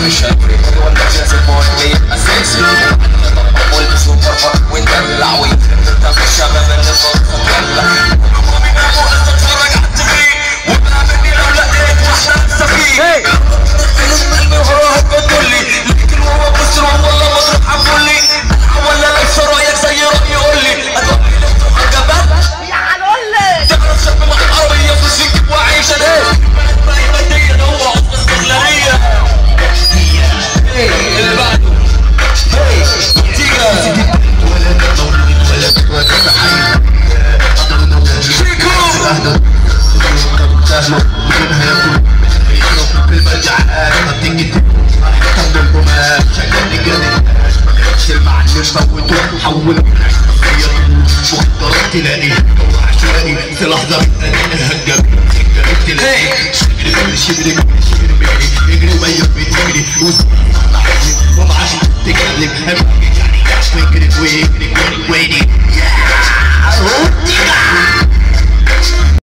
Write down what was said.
مش هفرق ولا جاز الموت اساسي والبس وفرفر وندلع ويترتب الشباب اللي فرصه تدلع اتفرج على التفريق وبقابلني لو لقيت واحده لسه فيه قلبي وهراها بتقول لي لكن وهو بصر والله مضرب حبولي ولا ليس رايك زي رايي يقول لي هتقول لي ليه تبقى جبان يا هنقول لك تعرف شاب مع العربيه في السكه وعيش انا البلد باقي بديه ده هو عصر استغلاليه اللي بعده تيجا حول مخدرات تلاقي عشوائي في لحظة الهجم تلاقي شبرك يجري